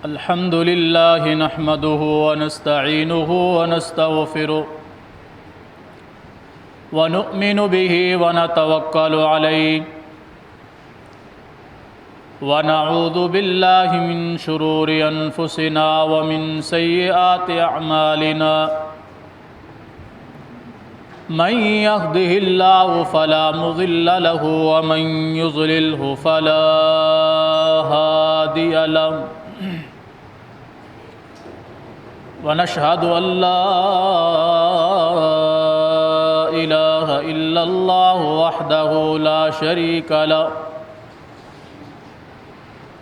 الحمد لله نحمده ونستعينه ونستغفره ونؤمن به ونتوكل عليه ونعوذ بالله من شرور أنفسنا ومن سيئات أعمالنا من يهده الله فلا مضل له ومن يضلله فلا هادي له ونشهد أن لا إله إلا الله وحده لا شريك له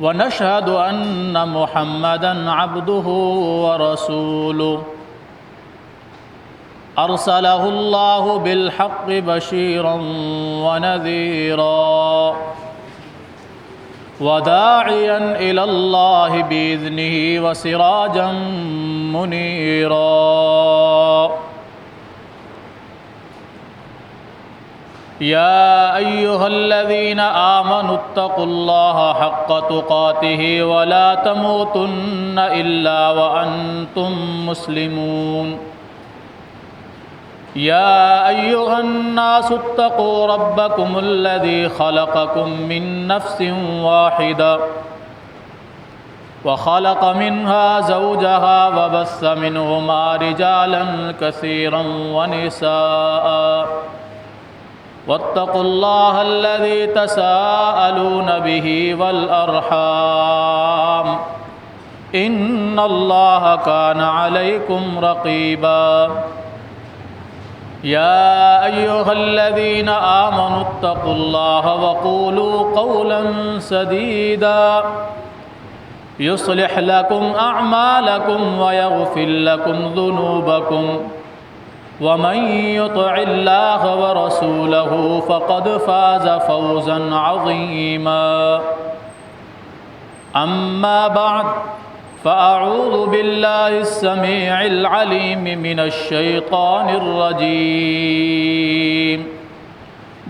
ونشهد أن محمدًا عبده ورسوله أرسله الله بالحق بشيرًا ونذيرًا وداعيًا إلى الله بإذنه وسراجًا منيرًا يا أيها الذين آمنوا اتقوا الله حق تقاته ولا تموتن إلا وأنتم مسلمون يا أيها الناس اتقوا ربكم الذي خلقكم من نفس واحدة وخلق منها زوجها وبث منهما رجالا كثيرا ونساء واتقوا الله الذي تساءلون به والأرحام إن الله كان عليكم رقيبا يا أيها الذين آمنوا اتقوا الله وقولوا قولا سديدا يصلح لكم أعمالكم ويغفر لكم ذنوبكم ومن يطع الله ورسوله فقد فاز فوزا عظيما أما بعد فأعوذ بالله السميع العليم من الشيطان الرجيم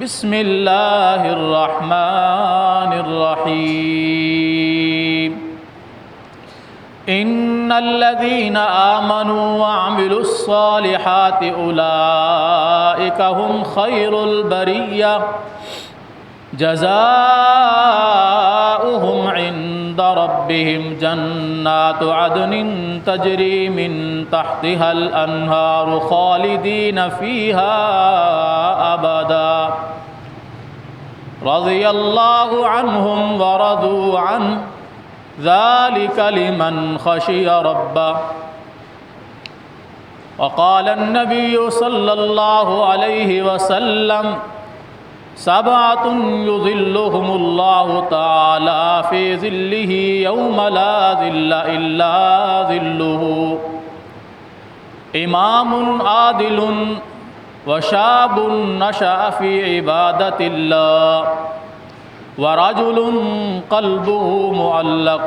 بسم الله الرحمن الرحيم إن الذين آمنوا وعملوا الصالحات أولئك هم خير البرية جزاؤهم عند ربهم جنات عدن تجري من تحتها الأنهار خالدين فيها أبدا رضي الله عنهم ورضوا عنه ذلك لمن خشي ربه وقال النبي صلى الله عليه وسلم سبعة يظلهم الله تعالى في ظله يوم لا ظل إلا ظله إمام عادل وشاب نشأ في عبادة الله ورجل قلبه معلق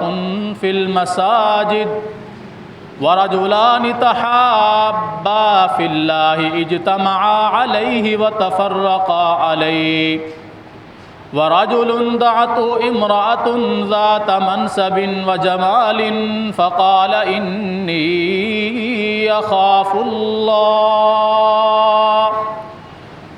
في المساجد ورجلان تحابا في الله اجتمعا عليه وتفرقا عليه ورجل دعته امرأة ذات منصب وجمال فقال إني أخاف الله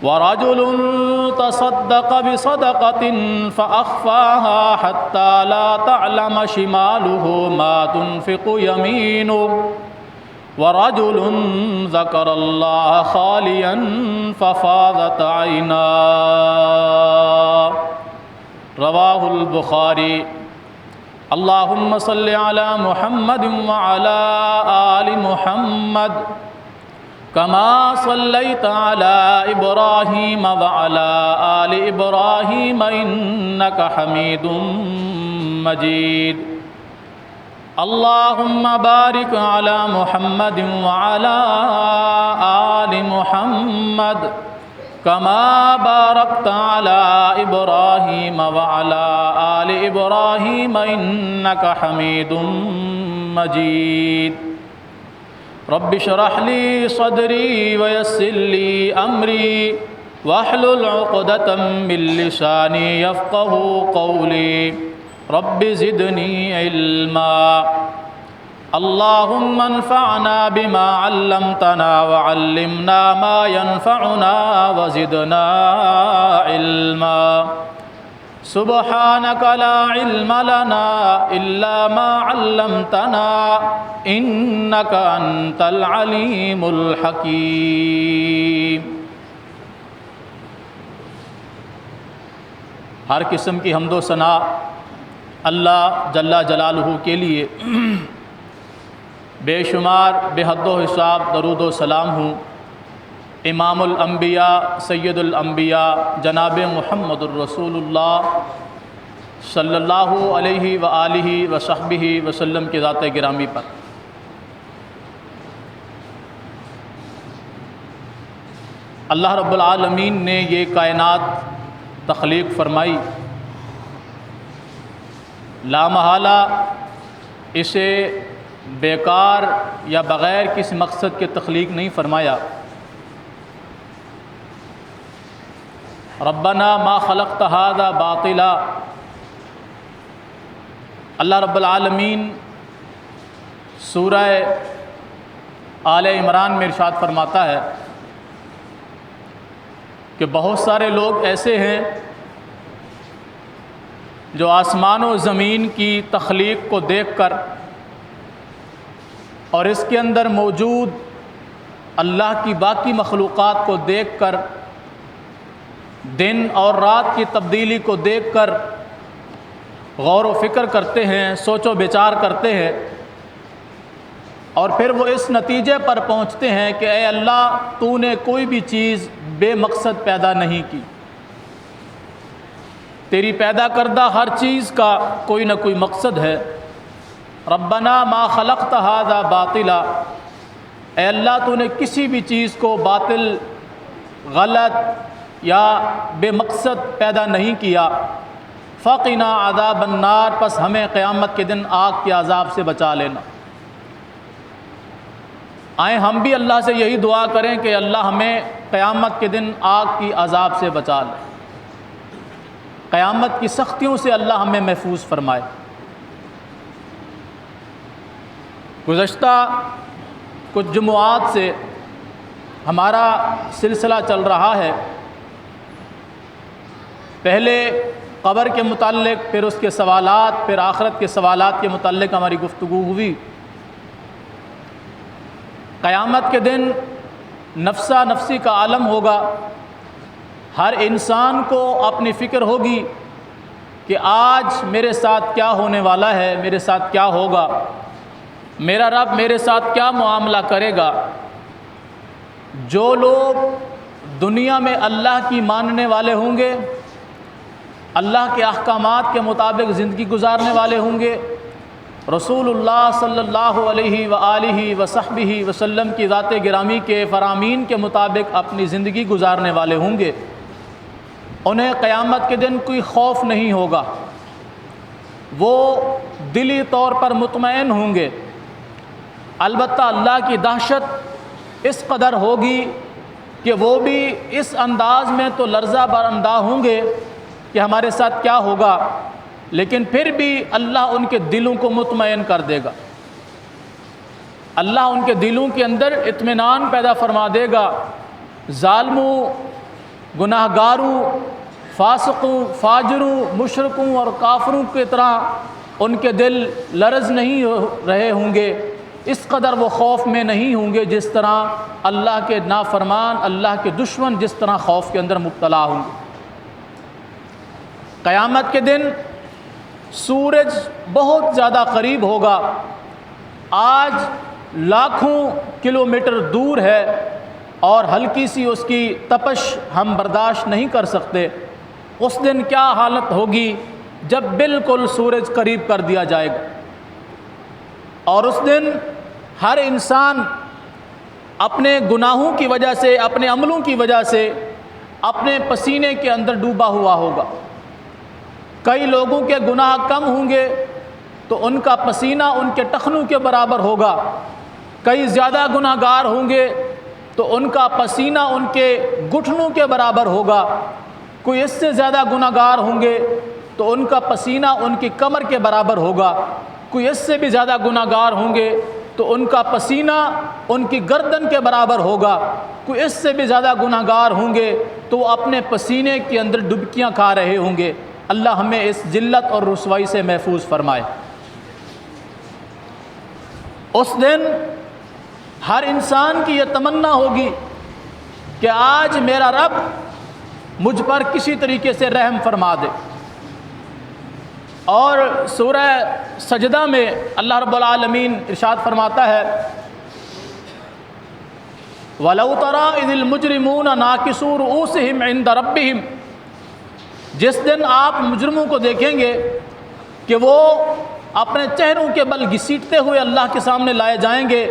ورجل تصدق بصدقة فأخفاها حتى لا تعلم شماله ما تنفق يمينه ورجل ذكر الله خاليا ففاضت عيناه رواه البخاري اللهم صل على محمد وعلى آل محمد كما صليت على إبراهيم وعلى آل إبراهيم إنك حميد مجيد اللهم بارك على محمد وعلى آل محمد كما باركت على إبراهيم وعلى آل إبراهيم إنك حميد مجيد رب اشرح لي صدري ويسر لي أمري واحلل عقدة من لساني يفقهوا قولي رب زدني علما اللهم انفعنا بما علمتنا وعلمنا ما ينفعنا وزدنا علما سبحانك لا علم لنا إلا ما علمتنا إنك أنت العليم الحكيم۔ ہر قسم کی حمد و ثنا اللہ جل جلالہ کے لیے، بے شمار بے حد و حساب درود و سلام ہوں امام الانبیاء سید الانبیاء جناب محمد الرسول اللہ صلی اللہ علیہ وآلہ وصحبہ وسلم کی ذات گرامی پر۔ اللہ رب العالمین نے یہ کائنات تخلیق فرمائی، لامحالہ اسے بیکار یا بغیر کسی مقصد کے تخلیق نہیں فرمایا۔ ربنا ما خلقت هذا باطلا، اللہ رب العالمین سورہ آل عمران میں ارشاد فرماتا ہے کہ بہت سارے لوگ ایسے ہیں جو آسمان و زمین کی تخلیق کو دیکھ کر اور اس کے اندر موجود اللہ کی باقی مخلوقات کو دیکھ کر، دن اور رات کی تبدیلی کو دیکھ کر غور و فکر کرتے ہیں، سوچ و بچار کرتے ہیں، اور پھر وہ اس نتیجے پر پہنچتے ہیں کہ اے اللہ، تو نے کوئی بھی چیز بے مقصد پیدا نہیں کی، تیری پیدا کردہ ہر چیز کا کوئی نہ کوئی مقصد ہے۔ ربنا ما خلقت هذا باطلا، اے اللہ تو نے کسی بھی چیز کو باطل، غلط یا بے مقصد پیدا نہیں کیا۔ فقنا عذاب النار، پس ہمیں قیامت کے دن آگ کے عذاب سے بچا لینا۔ آئیں ہم بھی اللہ سے یہی دعا کریں کہ اللہ ہمیں قیامت کے دن آگ کی عذاب سے بچا لے، قیامت کی سختیوں سے اللہ ہمیں محفوظ فرمائے۔ گزشتہ کچھ جمعات سے ہمارا سلسلہ چل رہا ہے، پہلے قبر کے متعلق، پھر اس کے سوالات، پھر آخرت کے سوالات کے متعلق ہماری گفتگو ہوئی۔ قیامت کے دن نفسا نفسی کا عالم ہوگا، ہر انسان کو اپنی فکر ہوگی کہ آج میرے ساتھ کیا ہونے والا ہے، میرے ساتھ کیا ہوگا، میرا رب میرے ساتھ کیا معاملہ کرے گا۔ جو لوگ دنیا میں اللہ کی ماننے والے ہوں گے، اللہ کے احکامات کے مطابق زندگی گزارنے والے ہوں گے، رسول اللہ صلی اللہ علیہ وآلہ وصحبہ وسلم کی ذات گرامی کے فرامین کے مطابق اپنی زندگی گزارنے والے ہوں گے، انہیں قیامت کے دن کوئی خوف نہیں ہوگا، وہ دلی طور پر مطمئن ہوں گے۔ البتہ اللہ کی دہشت اس قدر ہوگی کہ وہ بھی اس انداز میں تو لرزہ بر اندہ ہوں گے کہ ہمارے ساتھ کیا ہوگا، لیکن پھر بھی اللہ ان کے دلوں کو مطمئن کر دے گا، اللہ ان کے دلوں کے اندر اطمینان پیدا فرما دے گا۔ ظالموں، گناہ گاروں، فاسقوں، فاجروں، مشرکوں اور کافروں کی طرح ان کے دل لرز نہیں رہے ہوں گے، اس قدر وہ خوف میں نہیں ہوں گے جس طرح اللہ کے نافرمان، اللہ کے دشمن جس طرح خوف کے اندر مبتلا ہوں گے۔ قیامت کے دن سورج بہت زیادہ قریب ہوگا، آج لاکھوں کلومیٹر دور ہے اور ہلکی سی اس کی تپش ہم برداشت نہیں کر سکتے۔ اس دن کیا حالت ہوگی جب بالکل سورج قریب کر دیا جائے گا، اور اس دن ہر انسان اپنے گناہوں کی وجہ سے، اپنے عملوں کی وجہ سے اپنے پسینے کے اندر ڈوبا ہوا ہوگا۔ کئی لوگوں کے گناہ کم ہوں گے تو ان کا پسینہ ان کے ٹخنوں کے برابر ہوگا، کئی زیادہ گناہ گار ہوں گے تو ان کا پسینہ ان کے گھٹنوں کے برابر ہوگا، کوئی اس سے زیادہ گناہ گار ہوں گے تو ان کا پسینہ ان کی کمر کے برابر ہوگا، کوئی اس سے بھی زیادہ گناہ گار ہوں گے تو ان کا پسینہ ان کی گردن کے برابر ہوگا، کوئی اس سے بھی زیادہ گناہ گار ہوں گے تو وہ اپنے پسینے کے اندر ڈبکیاں کھا رہے ہوں گے۔ اللہ ہمیں اس ذلت اور رسوائی سے محفوظ فرمائے۔ اس دن ہر انسان کی یہ تمنا ہوگی کہ آج میرا رب مجھ پر کسی طریقے سے رحم فرما دے۔ اور سورہ سجدہ میں اللہ رب العالمین ارشاد فرماتا ہے وَلَوْ تَرَىٰ إِذِ الْمُجْرِمُونَ نَاكِسُو رُءُوسِهِمْ عِنْدَ رَبِّهِمْ، جس دن آپ مجرموں کو دیکھیں گے کہ وہ اپنے چہروں کے بل گھسیٹتے ہوئے اللہ کے سامنے لائے جائیں گے،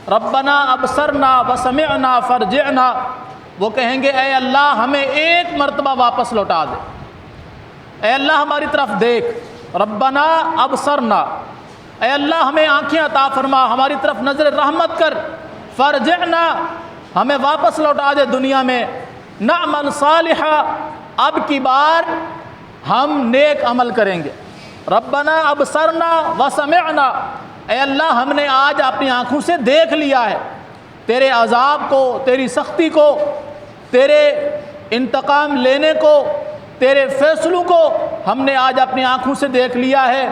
ربنا ابصرنا وسمعنا فرجعنا، وہ کہیں گے اے اللہ ہمیں ایک مرتبہ واپس لوٹا دے، اے اللہ ہماری طرف دیکھ، ربنا ابصرنا، اے اللہ ہمیں آنکھیں عطا فرما، ہماری طرف نظر رحمت کر، فرجعنا، ہمیں واپس لوٹا دے دنیا میں، نعمل صالحا، اب کی بار ہم نیک عمل کریں گے، ربنا ابصرنا وسمعنا، اے اللہ ہم نے آج اپنی آنکھوں سے دیکھ لیا ہے تیرے عذاب کو، تیری سختی کو، تیرے انتقام لینے کو، تیرے فیصلوں کو ہم نے آج اپنی آنکھوں سے دیکھ لیا ہے،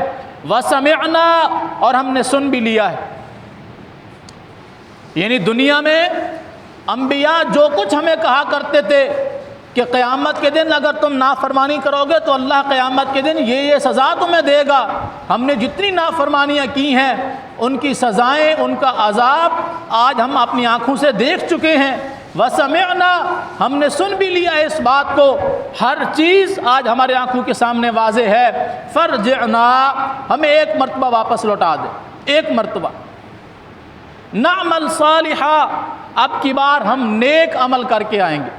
وسمعنا، اور ہم نے سن بھی لیا ہے۔ یعنی دنیا میں انبیاء جو کچھ ہمیں کہا کرتے تھے کہ قیامت کے دن اگر تم نافرمانی کرو گے تو اللہ قیامت کے دن یہ سزا تمہیں دے گا، ہم نے جتنی نافرمانیاں کی ہیں ان کی سزائیں، ان کا عذاب آج ہم اپنی آنکھوں سے دیکھ چکے ہیں، وسمعنا، ہم نے سن بھی لیا اس بات کو، ہر چیز آج ہمارے آنکھوں کے سامنے واضح ہے، فرجعنا، ہمیں ایک مرتبہ واپس لوٹا دے، ایک مرتبہ، نعمل صالحا، اب کی بار ہم نیک عمل کر کے آئیں گے،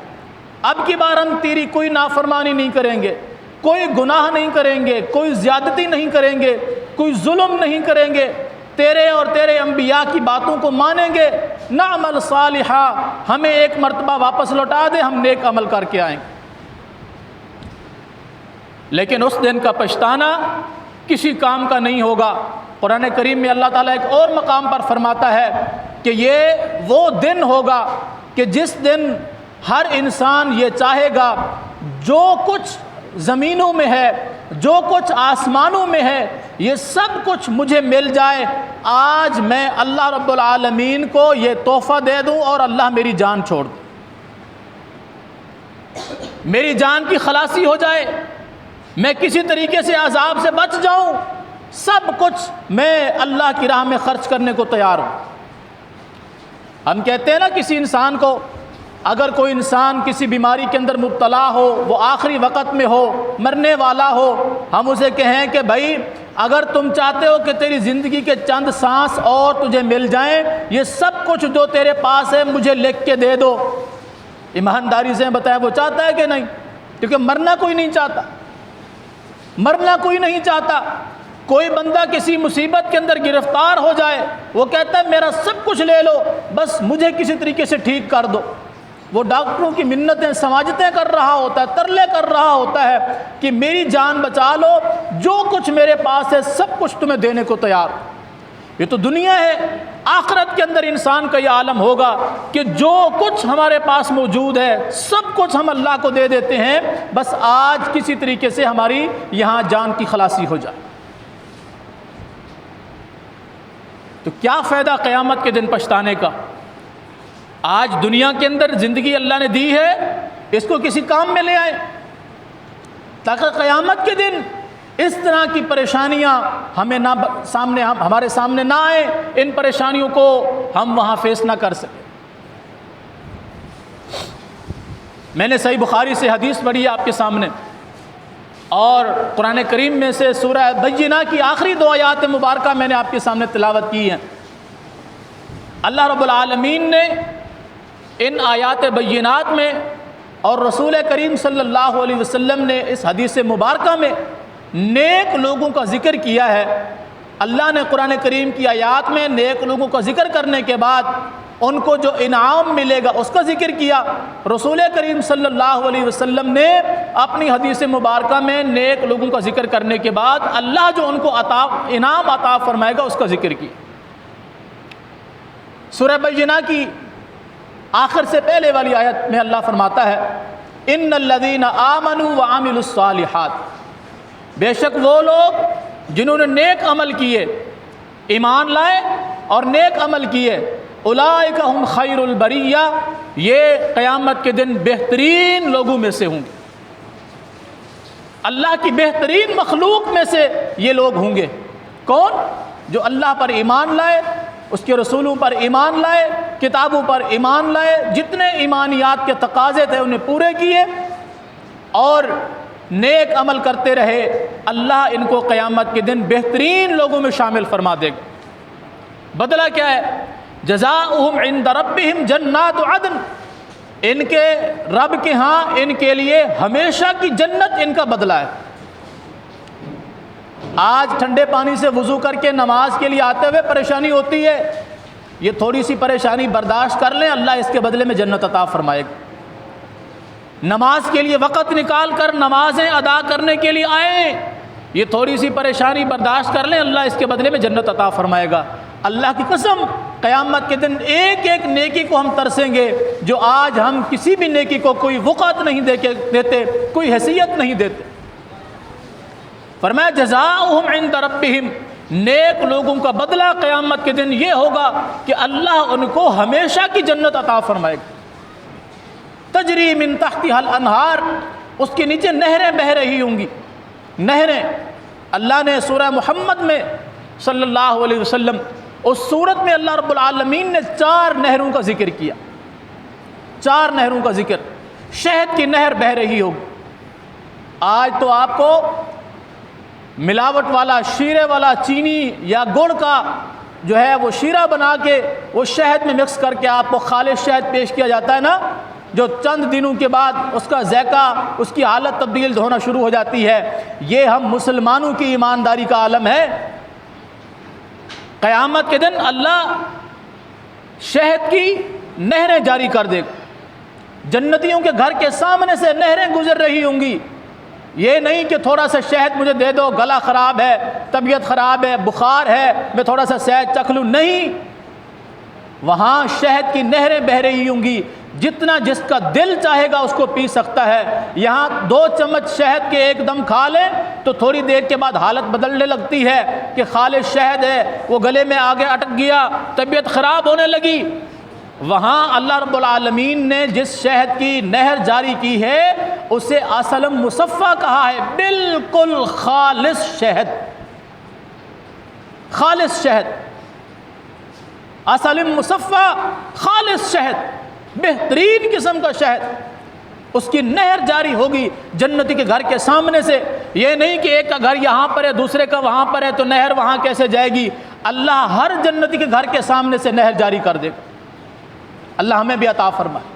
اب کی بار ہم تیری کوئی نافرمانی نہیں کریں گے، کوئی گناہ نہیں کریں گے، کوئی زیادتی نہیں کریں گے، کوئی ظلم نہیں کریں گے، تیرے اور تیرے انبیاء کی باتوں کو مانیں گے، نعمل صالحا، ہمیں ایک مرتبہ واپس لوٹا دے، ہم نیک عمل کر کے آئیں گے۔ لیکن اس دن کا پچھتانا کسی کام کا نہیں ہوگا۔ قرآن کریم میں اللہ تعالیٰ ایک اور مقام پر فرماتا ہے کہ یہ وہ دن ہوگا کہ جس دن ہر انسان یہ چاہے گا جو کچھ زمینوں میں ہے، جو کچھ آسمانوں میں ہے، یہ سب کچھ مجھے مل جائے، آج میں اللہ رب العالمین کو یہ تحفہ دے دوں اور اللہ میری جان چھوڑ دے، میری جان کی خلاصی ہو جائے، میں کسی طریقے سے عذاب سے بچ جاؤں، سب کچھ میں اللہ کی راہ میں خرچ کرنے کو تیار ہوں۔ ہم کہتے ہیں نا کسی انسان کو، اگر کوئی انسان کسی بیماری کے اندر مبتلا ہو، وہ آخری وقت میں ہو، مرنے والا ہو، ہم اسے کہیں کہ بھائی اگر تم چاہتے ہو کہ تیری زندگی کے چند سانس اور تجھے مل جائیں، یہ سب کچھ جو تیرے پاس ہے مجھے لکھ کے دے دو، ایمانداری سے بتایا وہ چاہتا ہے کہ نہیں؟ کیونکہ مرنا کوئی نہیں چاہتا، مرنا کوئی نہیں چاہتا۔ کوئی بندہ کسی مصیبت کے اندر گرفتار ہو جائے، وہ کہتا ہے میرا سب کچھ لے لو، بس مجھے کسی طریقے سے ٹھیک کر دو۔ وہ ڈاکٹروں کی منتیں سماجتیں کر رہا ہوتا ہے، ترلے کر رہا ہوتا ہے کہ میری جان بچا لو، جو کچھ میرے پاس ہے سب کچھ تمہیں دینے کو تیار۔ یہ تو دنیا ہے، آخرت کے اندر انسان کا یہ عالم ہوگا کہ جو کچھ ہمارے پاس موجود ہے سب کچھ ہم اللہ کو دے دیتے ہیں، بس آج کسی طریقے سے ہماری یہاں جان کی خلاصی ہو جائے۔ تو کیا فائدہ قیامت کے دن پچھتانے کا؟ آج دنیا کے اندر زندگی اللہ نے دی ہے، اس کو کسی کام میں لے آئے تاکہ قیامت کے دن اس طرح کی پریشانیاں ہمیں ہمارے سامنے نہ آئیں، ان پریشانیوں کو ہم وہاں فیس نہ کر سکیں۔ میں نے صحیح بخاری سے حدیث پڑھی ہے آپ کے سامنے، اور قرآن کریم میں سے سورہ بینہ کی آخری 2 آیات مبارکہ میں نے آپ کے سامنے تلاوت کی ہیں۔ اللہ رب العالمین نے ان آیات بینات میں اور رسول کریم صلی اللہ علیہ وسلم نے اس حدیث مبارکہ میں نیک لوگوں کا ذکر کیا ہے۔ اللہ نے قرآن کریم کی آیات میں نیک لوگوں کا ذکر کرنے کے بعد ان کو جو انعام ملے گا اس کا ذکر کیا۔ رسول کریم صلی اللہ علیہ وسلم نے اپنی حدیث مبارکہ میں نیک لوگوں کا ذکر کرنے کے بعد اللہ جو ان کو انعام عطا فرمائے گا اس کا ذکر کیا۔ سورہ بینہ کی آخر سے پہلے والی آیت میں اللہ فرماتا ہے ان الذین آمنوا وعملوا الصالحات، بے شک وہ لوگ جنہوں نے نیک عمل کیے، ایمان لائے اور نیک عمل کیے، اولئک ہم خیر البریہ، یہ قیامت کے دن بہترین لوگوں میں سے ہوں گے، اللہ کی بہترین مخلوق میں سے یہ لوگ ہوں گے۔ کون؟ جو اللہ پر ایمان لائے، اس کے رسولوں پر ایمان لائے، کتابوں پر ایمان لائے، جتنے ایمانیات کے تقاضے تھے انہیں پورے کیے اور نیک عمل کرتے رہے، اللہ ان کو قیامت کے دن بہترین لوگوں میں شامل فرما دے گا۔ بدلہ کیا ہے؟ جزاؤہم عند ربہم جنات عدن، ان کے رب کے ہاں ان کے لیے ہمیشہ کی جنت ان کا بدلہ ہے۔ آج ٹھنڈے پانی سے وضو کر کے نماز کے لیے آتے ہوئے پریشانی ہوتی ہے، یہ تھوڑی سی پریشانی برداشت کر لیں، اللہ اس کے بدلے میں جنت عطا فرمائے گا۔ نماز کے لیے وقت نکال کر نمازیں ادا کرنے کے لیے آئیں، یہ تھوڑی سی پریشانی برداشت کر لیں، اللہ اس کے بدلے میں جنت عطا فرمائے گا۔ اللہ کی قسم قیامت کے دن ایک ایک نیکی کو ہم ترسیں گے جو آج ہم کسی بھی نیکی کو کوئی وقت نہیں دیتے، کوئی حیثیت نہیں دیتے۔ فرمایا جزاؤہم عند ربہم، نیک لوگوں کا بدلہ قیامت کے دن یہ ہوگا کہ اللہ ان کو ہمیشہ کی جنت عطا فرمائے گا۔ تجری من تحتہا الانہار، اس کے نیچے نہریں بہہ رہی ہوں گی۔ نہریں، اللہ نے سورہ محمد میں صلی اللہ علیہ وسلم اس سورت میں اللہ رب العالمین نے 4 نہروں کا ذکر کیا، 4 نہروں کا ذکر۔ شہد کی نہر بہہ رہی ہوگی۔ آج تو آپ کو ملاوٹ والا، شیرے والا چینی یا گڑ کا جو ہے وہ شیرہ بنا کے وہ شہد میں مکس کر کے آپ کو خالص شہد پیش کیا جاتا ہے نا، جو چند دنوں کے بعد اس کا ذائقہ، اس کی حالت تبدیل ہونا شروع ہو جاتی ہے۔ یہ ہم مسلمانوں کی ایمانداری کا عالم ہے۔ قیامت کے دن اللہ شہد کی نہریں جاری کر دے گا، جنتیوں کے گھر کے سامنے سے نہریں گزر رہی ہوں گی۔ یہ نہیں کہ تھوڑا سا شہد مجھے دے دو، گلا خراب ہے، طبیعت خراب ہے، بخار ہے، میں تھوڑا سا شہد چکھ لوں، نہیں، وہاں شہد کی نہریں بہہ رہی ہوں گی، جتنا جس کا دل چاہے گا اس کو پی سکتا ہے۔ یہاں 2 چمچ شہد کے ایک دم کھا لیں تو تھوڑی دیر کے بعد حالت بدلنے لگتی ہے کہ خالص شہد ہے، وہ گلے میں آگے اٹک گیا، طبیعت خراب ہونے لگی۔ وہاں اللہ رب العالمین نے جس شہد کی نہر جاری کی ہے اسے اصلم مصفہ کہا ہے، بالکل خالص شہد، خالص شہد، اصلم مصفہ، خالص شہد، بہترین قسم کا شہد، اس کی نہر جاری ہوگی جنتی کے گھر کے سامنے سے۔ یہ نہیں کہ ایک کا گھر یہاں پر ہے دوسرے کا وہاں پر ہے تو نہر وہاں کیسے جائے گی، اللہ ہر جنتی کے گھر کے سامنے سے نہر جاری کر دے گا۔ اللہ ہمیں بھی عطا فرمائے۔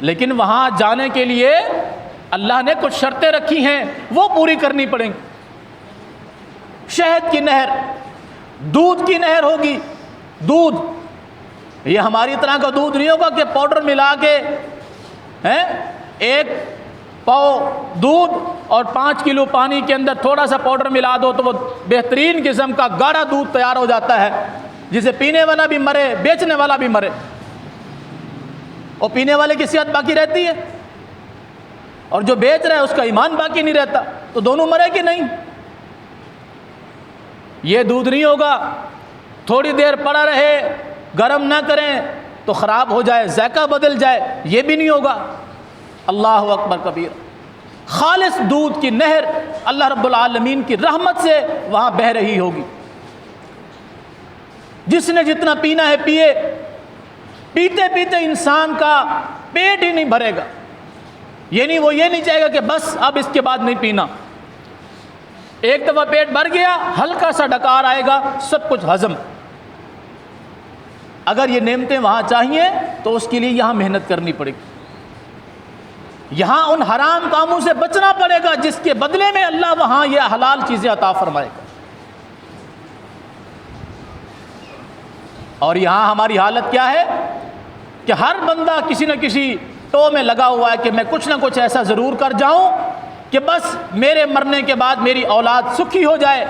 لیکن وہاں جانے کے لیے اللہ نے کچھ شرطیں رکھی ہیں، وہ پوری کرنی پڑیں گی۔ شہد کی نہر، دودھ کی نہر ہوگی۔ دودھ، یہ ہماری طرح کا دودھ نہیں ہوگا کہ پاؤڈر ملا کے 1 پاؤ دودھ اور 5 کلو پانی کے اندر تھوڑا سا پاؤڈر ملا دو تو وہ بہترین قسم کا گاڑھا دودھ تیار ہو جاتا ہے، جسے پینے والا بھی مرے، بیچنے والا بھی مرے، اور پینے والے کی صحت باقی رہتی ہے اور جو بیچ رہا ہے اس کا ایمان باقی نہیں رہتا، تو دونوں مرے کہ نہیں؟ یہ دودھ نہیں ہوگا، تھوڑی دیر پڑا رہے، گرم نہ کریں تو خراب ہو جائے، ذائقہ بدل جائے، یہ بھی نہیں ہوگا۔ اللہ اکبر کبیر۔ خالص دودھ کی نہر اللہ رب العالمین کی رحمت سے وہاں بہہ رہی ہوگی۔ جس نے جتنا پینا ہے پیے، پیتے پیتے انسان کا پیٹ ہی نہیں بھرے گا، یعنی وہ یہ نہیں چاہے گا کہ بس اب اس کے بعد نہیں پینا۔ ایک دفعہ پیٹ بھر گیا، ہلکا سا ڈکار آئے گا، سب کچھ ہضم۔ اگر یہ نعمتیں وہاں چاہیے تو اس کے لیے یہاں محنت کرنی پڑے گی، یہاں ان حرام کاموں سے بچنا پڑے گا جس کے بدلے میں اللہ وہاں یہ حلال چیزیں عطا فرمائے گا۔ اور یہاں ہماری حالت کیا ہے کہ ہر بندہ کسی نہ کسی ٹو میں لگا ہوا ہے کہ میں کچھ نہ کچھ ایسا ضرور کر جاؤں کہ بس میرے مرنے کے بعد میری اولاد سکھی ہو جائے۔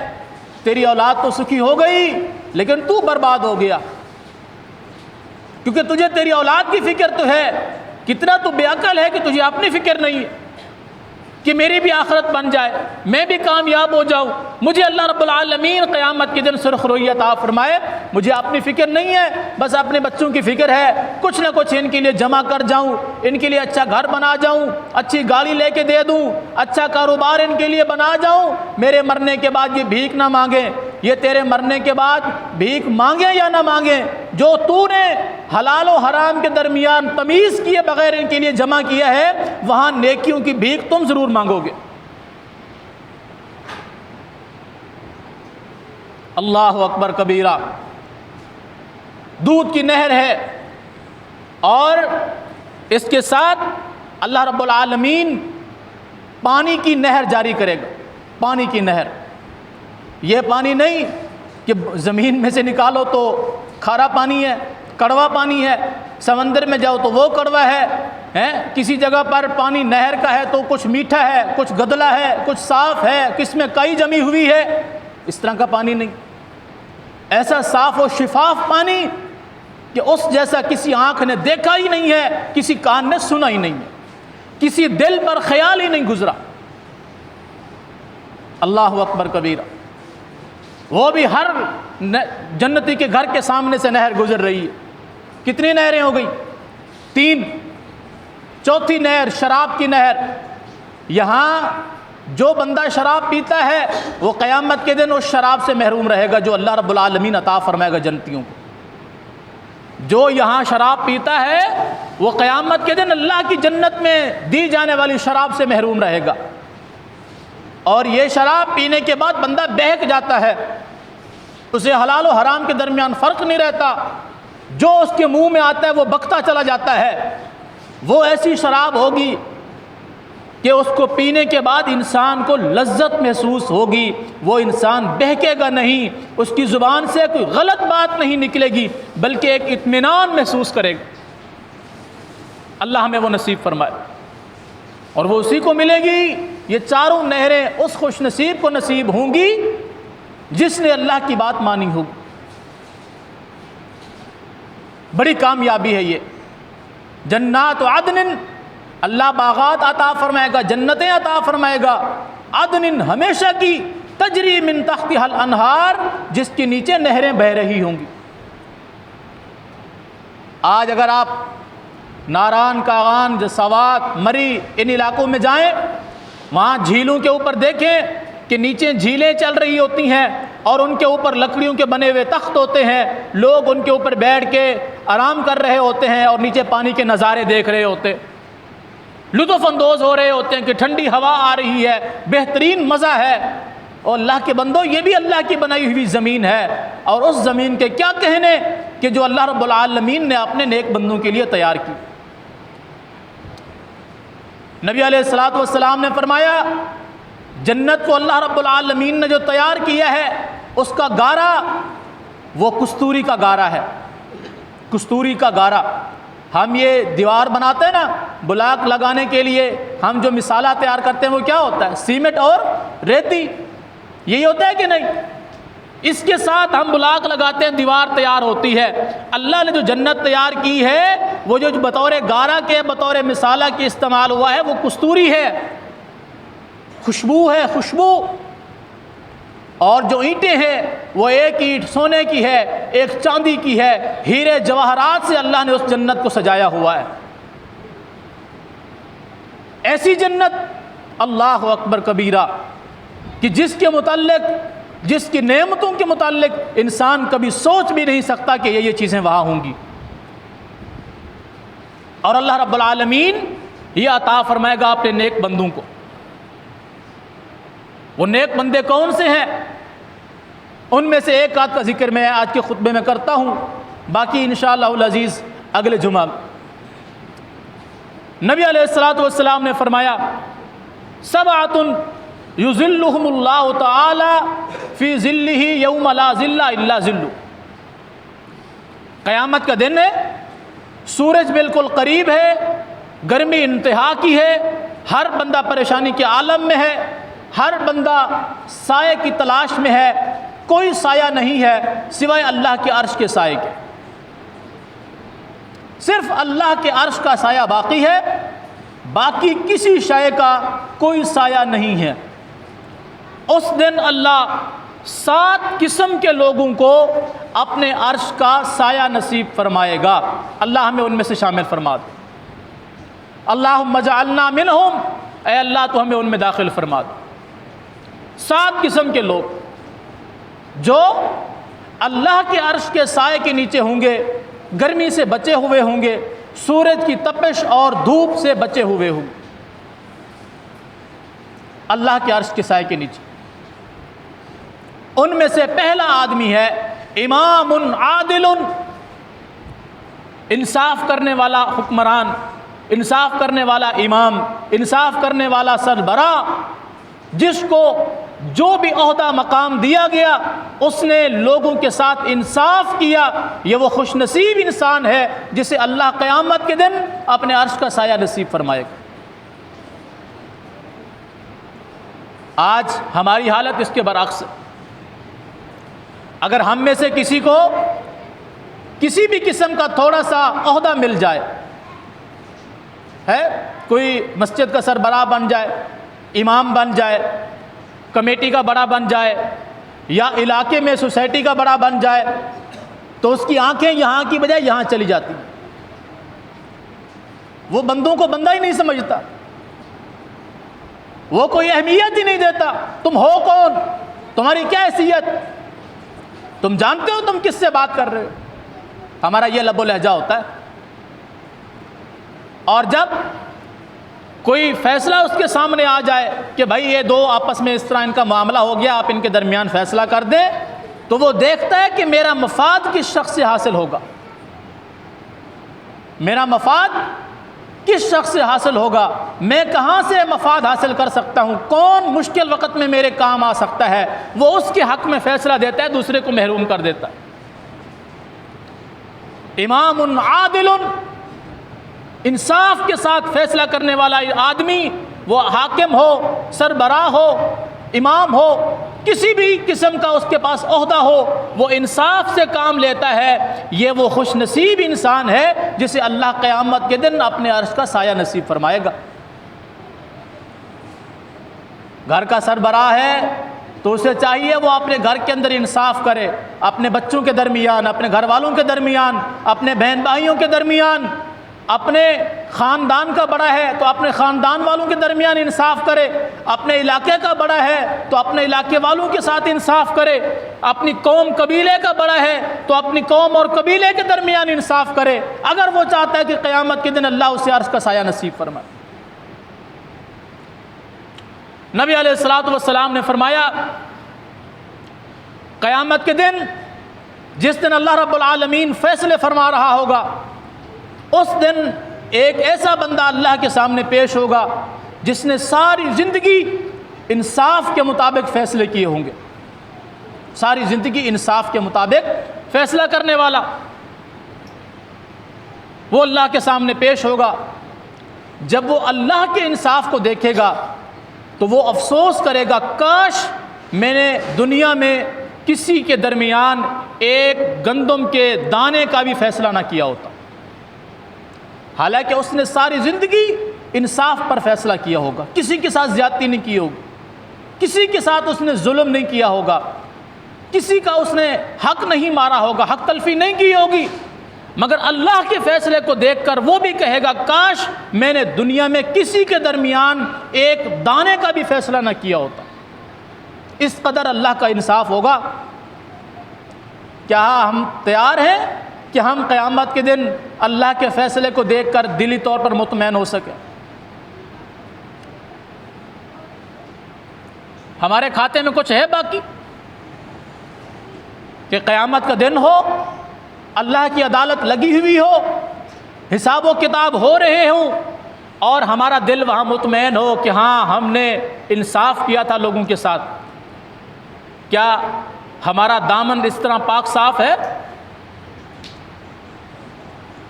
تیری اولاد تو سکھی ہو گئی لیکن تو برباد ہو گیا، کیونکہ تجھے تیری اولاد کی فکر تو ہے۔ کتنا تو بے عقل ہے کہ تجھے اپنی فکر نہیں ہے کہ میری بھی آخرت بن جائے، میں بھی کامیاب ہو جاؤں، مجھے اللہ رب العالمین قیامت کے دن سرخ روئی عطا فرمائے۔ مجھے اپنی فکر نہیں ہے، بس اپنے بچوں کی فکر ہے، کچھ نہ کچھ ان کے لیے جمع کر جاؤں، ان کے لیے اچھا گھر بنا جاؤں، اچھی گاڑی لے کے دے دوں، اچھا کاروبار ان کے لیے بنا جاؤں، میرے مرنے کے بعد یہ بھیک نہ مانگیں۔ یہ تیرے مرنے کے بعد بھیک مانگیں یا نہ مانگیں، جو تو نے حلال و حرام کے درمیان تمیز کیے بغیر ان کے لیے جمع کیا ہے، وہاں نیکیوں کی بھیک تم ضرور مانگو گے۔ اللہ اکبر کبیرہ۔ دودھ کی نہر ہے اور اس کے ساتھ اللہ رب العالمین پانی کی نہر جاری کرے گا۔ پانی کی نہر، یہ پانی نہیں کہ زمین میں سے نکالو تو کھارا پانی ہے، کڑوا پانی ہے، سمندر میں جاؤ تو وہ کڑوا ہے، کسی جگہ پر پانی نہر کا ہے تو کچھ میٹھا ہے، کچھ گدلا ہے، کچھ صاف ہے، کس میں کئی جمی ہوئی ہے۔ اس طرح کا پانی نہیں، ایسا صاف و شفاف پانی کہ اس جیسا کسی آنکھ نے دیکھا ہی نہیں ہے، کسی کان نے سنا ہی نہیں ہے، کسی دل پر خیال ہی نہیں گزرا۔ اللہ اکبر کبیرہ۔ وہ بھی ہر جنتی کے گھر کے سامنے سے نہر گزر رہی ہے۔ کتنی نہریں ہو گئی؟ 3۔ چوتھی نہر شراب کی نہر۔ یہاں جو بندہ شراب پیتا ہے وہ قیامت کے دن اس شراب سے محروم رہے گا جو اللہ رب العالمین عطا فرمائے گا جنتیوں کو۔ جو یہاں شراب پیتا ہے وہ قیامت کے دن اللہ کی جنت میں دی جانے والی شراب سے محروم رہے گا۔ اور یہ شراب پینے کے بعد بندہ بہک جاتا ہے، اسے حلال و حرام کے درمیان فرق نہیں رہتا، جو اس کے منہ میں آتا ہے وہ بکتا چلا جاتا ہے۔ وہ ایسی شراب ہوگی کہ اس کو پینے کے بعد انسان کو لذت محسوس ہوگی، وہ انسان بہکے گا نہیں، اس کی زبان سے کوئی غلط بات نہیں نکلے گی بلکہ ایک اطمینان محسوس کرے گا۔ اللہ ہمیں وہ نصیب فرمائے، اور وہ اسی کو ملے گی۔ یہ چاروں نہریں اس خوش نصیب کو نصیب ہوں گی جس نے اللہ کی بات مانی ہوگی۔ بڑی کامیابی ہے یہ۔ جنات عدن، اللہ باغات عطا فرمائے گا، جنتیں عطا فرمائے گا، عدن ہمیشہ کی، تجری من تحتها الانہار، جس کے نیچے نہریں بہہ رہی ہوں گی۔ آج اگر آپ ناران، کاغان، جسوات، مری ان علاقوں میں جائیں، وہاں جھیلوں کے اوپر دیکھیں کہ نیچے جھیلیں چل رہی ہوتی ہیں اور ان کے اوپر لکڑیوں کے بنے ہوئے تخت ہوتے ہیں، لوگ ان کے اوپر بیٹھ کے آرام کر رہے ہوتے ہیں اور نیچے پانی کے نظارے دیکھ رہے ہوتے ہیں، لطف اندوز ہو رہے ہوتے ہیں کہ ٹھنڈی ہوا آ رہی ہے، بہترین مزہ ہے۔ اور اللہ کے بندو، یہ بھی اللہ کی بنائی ہوئی زمین ہے، اور اس زمین کے کیا کہنے کہ جو اللہ رب العالمین نے اپنے نیک بندوں کے لیے تیار کی۔ نبی علیہ الصلوۃ والسلام نے فرمایا جنت کو اللہ رب العالمین نے جو تیار کیا ہے اس کا گارا وہ کستوری کا گارا ہے۔ کستوری کا گارا، ہم یہ دیوار بناتے ہیں نا بلاک لگانے کے لیے، ہم جو مسالہ تیار کرتے ہیں وہ کیا ہوتا ہے؟ سیمنٹ اور ریتی، یہی ہوتا ہے کہ نہیں؟ اس کے ساتھ ہم بلاک لگاتے ہیں، دیوار تیار ہوتی ہے۔ اللہ نے جو جنت تیار کی ہے وہ جو بطور گارا کے، بطور مسالہ کے استعمال ہوا ہے وہ کستوری ہے، خوشبو ہے، خوشبو۔ اور جو اینٹیں ہیں وہ ایک اینٹ سونے کی ہے، ایک چاندی کی ہے، ہیرے جواہرات سے اللہ نے اس جنت کو سجایا ہوا ہے۔ ایسی جنت، اللہ اکبر کبیرہ، کہ جس کے متعلق، جس کی نعمتوں کے متعلق انسان کبھی سوچ بھی نہیں سکتا کہ یہ چیزیں وہاں ہوں گی۔ اور اللہ رب العالمین یہ عطا فرمائے گا اپنے نیک بندوں کو۔ وہ نیک بندے کون سے ہیں؟ ان میں سے ایک آدھ کا ذکر میں آج کے خطبے میں کرتا ہوں، باقی انشاءاللہ العزیز اگلے جمعہ۔ نبی علیہ الصلوۃ والسلام نے فرمایا سبعۃ یظلہم اللہ تعالی فی ظلہ یوم لا ظل الا ظلہ۔ قیامت کا دن ہے، سورج بالکل قریب ہے، گرمی انتہا کی ہے، ہر بندہ پریشانی کے عالم میں ہے، ہر بندہ سائے کی تلاش میں ہے، کوئی سایہ نہیں ہے سوائے اللہ کے عرش کے سائے کے، صرف اللہ کے عرش کا سایہ باقی ہے، باقی کسی شے کا کوئی سایہ نہیں ہے۔ اس دن اللہ 7 قسم کے لوگوں کو اپنے عرش کا سایہ نصیب فرمائے گا، اللہ ہمیں ان میں سے شامل فرما دے۔ اللہم اجعلنا منہم، اے اللہ تو ہمیں ان میں داخل فرما دے۔ 7 قسم کے لوگ جو اللہ کے عرش کے سائے کے نیچے ہوں گے، گرمی سے بچے ہوئے ہوں گے، سورج کی تپش اور دھوپ سے بچے ہوئے ہوں گے، اللہ کے عرش کے سائے کے نیچے۔ ان میں سے پہلا آدمی ہے امام عادل، انصاف کرنے والا حکمران، انصاف کرنے والا امام، انصاف کرنے والا سربراہ، جس کو جو بھی عہدہ مقام دیا گیا اس نے لوگوں کے ساتھ انصاف کیا، یہ وہ خوش نصیب انسان ہے جسے اللہ قیامت کے دن اپنے عرش کا سایہ نصیب فرمائے گا۔ آج ہماری حالت اس کے برعکس ہے۔ اگر ہم میں سے کسی کو کسی بھی قسم کا تھوڑا سا عہدہ مل جائے، ہے کوئی مسجد کا سربراہ بن جائے، امام بن جائے، کمیٹی کا بڑا بن جائے، یا علاقے میں سوسائٹی کا بڑا بن جائے، تو اس کی آنکھیں یہاں کی بجائے یہاں چلی جاتی ہیں، وہ بندوں کو بندہ ہی نہیں سمجھتا، وہ کوئی اہمیت ہی نہیں دیتا۔ تم ہو کون؟ تمہاری کیا حیثیت؟ تم جانتے ہو تم کس سے بات کر رہے ہو؟ ہمارا یہ لب و لہجہ ہوتا ہے۔ اور جب کوئی فیصلہ اس کے سامنے آ جائے کہ بھائی یہ دو آپس میں اس طرح ان کا معاملہ ہو گیا، آپ ان کے درمیان فیصلہ کر دیں، تو وہ دیکھتا ہے کہ میرا مفاد کس شخص سے حاصل ہوگا، میرا مفاد کس شخص سے حاصل ہوگا، میں کہاں سے مفاد حاصل کر سکتا ہوں، کون مشکل وقت میں میرے کام آ سکتا ہے، وہ اس کے حق میں فیصلہ دیتا ہے، دوسرے کو محروم کر دیتا ہے۔ امام عادل، انصاف کے ساتھ فیصلہ کرنے والا آدمی، وہ حاکم ہو، سربراہ ہو، امام ہو، کسی بھی قسم کا اس کے پاس عہدہ ہو، وہ انصاف سے کام لیتا ہے، یہ وہ خوش نصیب انسان ہے جسے اللہ قیامت کے دن اپنے عرش کا سایہ نصیب فرمائے گا۔ گھر کا سربراہ ہے تو اسے چاہیے وہ اپنے گھر کے اندر انصاف کرے، اپنے بچوں کے درمیان، اپنے گھر والوں کے درمیان، اپنے بہن بھائیوں کے درمیان، اپنے خاندان کا بڑا ہے تو اپنے خاندان والوں کے درمیان انصاف کرے، اپنے علاقے کا بڑا ہے تو اپنے علاقے والوں کے ساتھ انصاف کرے، اپنی قوم قبیلے کا بڑا ہے تو اپنی قوم اور قبیلے کے درمیان انصاف کرے، اگر وہ چاہتا ہے کہ قیامت کے دن اللہ اسے عرش کا سایہ نصیب فرمائے۔ نبی علیہ الصلوۃ والسلام نے فرمایا، قیامت کے دن جس دن اللہ رب العالمین فیصلے فرما رہا ہوگا، اس دن ایک ایسا بندہ اللہ کے سامنے پیش ہوگا جس نے ساری زندگی انصاف کے مطابق فیصلے کیے ہوں گے، ساری زندگی انصاف کے مطابق فیصلہ کرنے والا، وہ اللہ کے سامنے پیش ہوگا۔ جب وہ اللہ کے انصاف کو دیکھے گا تو وہ افسوس کرے گا، کاش میں نے دنیا میں کسی کے درمیان ایک گندم کے دانے کا بھی فیصلہ نہ کیا ہوتا، حالانکہ اس نے ساری زندگی انصاف پر فیصلہ کیا ہوگا، کسی کے ساتھ زیادتی نہیں کی ہوگی، کسی کے ساتھ اس نے ظلم نہیں کیا ہوگا، کسی کا اس نے حق نہیں مارا ہوگا، حق تلفی نہیں کی ہوگی، مگر اللہ کے فیصلے کو دیکھ کر وہ بھی کہے گا، کاش میں نے دنیا میں کسی کے درمیان ایک دانے کا بھی فیصلہ نہ کیا ہوتا۔ اس قدر اللہ کا انصاف ہوگا۔ کیا ہم تیار ہیں کہ ہم قیامت کے دن اللہ کے فیصلے کو دیکھ کر دلی طور پر مطمئن ہو سکیں؟ ہمارے کھاتے میں کچھ ہے باقی کہ قیامت کا دن ہو، اللہ کی عدالت لگی ہوئی ہو، حساب و کتاب ہو رہے ہوں، اور ہمارا دل وہاں مطمئن ہو کہ ہاں ہم نے انصاف کیا تھا لوگوں کے ساتھ؟ کیا ہمارا دامن اس طرح پاک صاف ہے؟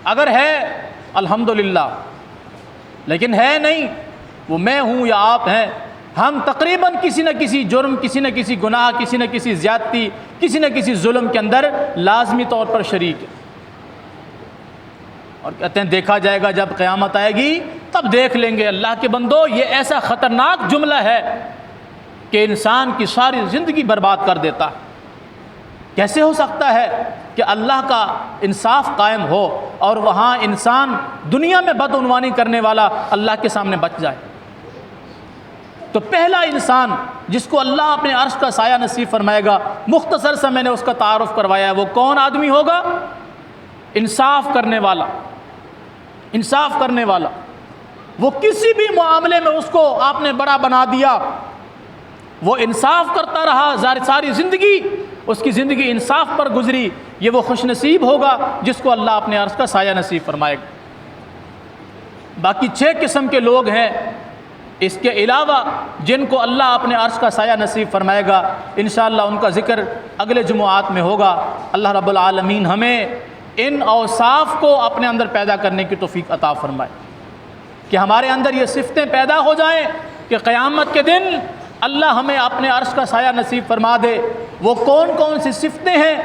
اگر ہے الحمدللہ، لیکن ہے نہیں، وہ میں ہوں یا آپ ہیں، ہم تقریباً کسی نہ کسی جرم، کسی نہ کسی گناہ، کسی نہ کسی زیادتی، کسی نہ کسی ظلم کے اندر لازمی طور پر شریک ہیں۔ اور کہتے ہیں دیکھا جائے گا جب قیامت آئے گی تب دیکھ لیں گے۔ اللہ کے بندو، یہ ایسا خطرناک جملہ ہے کہ انسان کی ساری زندگی برباد کر دیتا ہے۔ کیسے ہو سکتا ہے کہ اللہ کا انصاف قائم ہو اور وہاں انسان دنیا میں بدعنوانی کرنے والا اللہ کے سامنے بچ جائے؟ تو پہلا انسان جس کو اللہ اپنے عرش کا سایہ نصیب فرمائے گا، مختصر سے میں نے اس کا تعارف کروایا ہے، وہ کون آدمی ہوگا؟ انصاف کرنے والا۔ انصاف کرنے والا، وہ کسی بھی معاملے میں اس کو آپ نے بڑا بنا دیا، وہ انصاف کرتا رہا ساری زندگی، اس کی زندگی انصاف پر گزری، یہ وہ خوش نصیب ہوگا جس کو اللہ اپنے عرش کا سایہ نصیب فرمائے گا۔ باقی 6 قسم کے لوگ ہیں اس کے علاوہ جن کو اللہ اپنے عرش کا سایہ نصیب فرمائے گا، انشاءاللہ ان کا ذکر اگلے جمعات میں ہوگا۔ اللہ رب العالمین ہمیں ان اوصاف کو اپنے اندر پیدا کرنے کی توفیق عطا فرمائے کہ ہمارے اندر یہ صفتیں پیدا ہو جائیں کہ قیامت کے دن اللہ ہمیں اپنے عرش کا سایہ نصیب فرما دے۔ وہ کون کون سی صفتیں ہیں،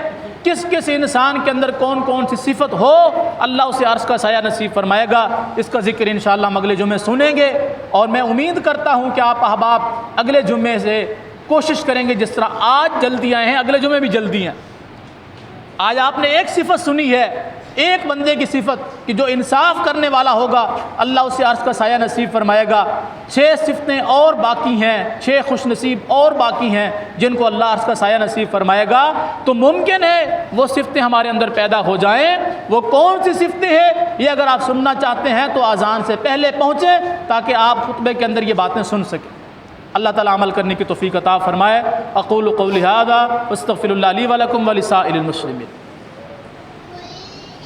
کس کس انسان کے اندر کون کون سی صفت ہو، اللہ اسے عرش کا سایہ نصیب فرمائے گا، اس کا ذکر انشاءاللہ ہم اگلے جمعے سنیں گے۔ اور میں امید کرتا ہوں کہ آپ احباب اگلے جمعے سے کوشش کریں گے، جس طرح آج جلدی آئے ہیں اگلے جمعے بھی جلدی ہیں۔ آج آپ نے ایک صفت سنی ہے، ایک بندے کی صفت کہ جو انصاف کرنے والا ہوگا اللہ اسے عرش کا سایہ نصیب فرمائے گا۔ 6 صفتیں اور باقی ہیں، 6 خوش نصیب اور باقی ہیں جن کو اللہ عرش کا سایہ نصیب فرمائے گا۔ تو ممکن ہے وہ صفتیں ہمارے اندر پیدا ہو جائیں۔ وہ کون سی صفتیں ہیں یہ اگر آپ سننا چاہتے ہیں تو اذان سے پہلے پہنچیں تاکہ آپ خطبے کے اندر یہ باتیں سن سکیں۔ اللہ تعالیٰ عمل کرنے کی توفیق عطا فرمائے۔ اقول قولی ھذا واستغفر اللہ لی ولکم ولسائر المسلمین۔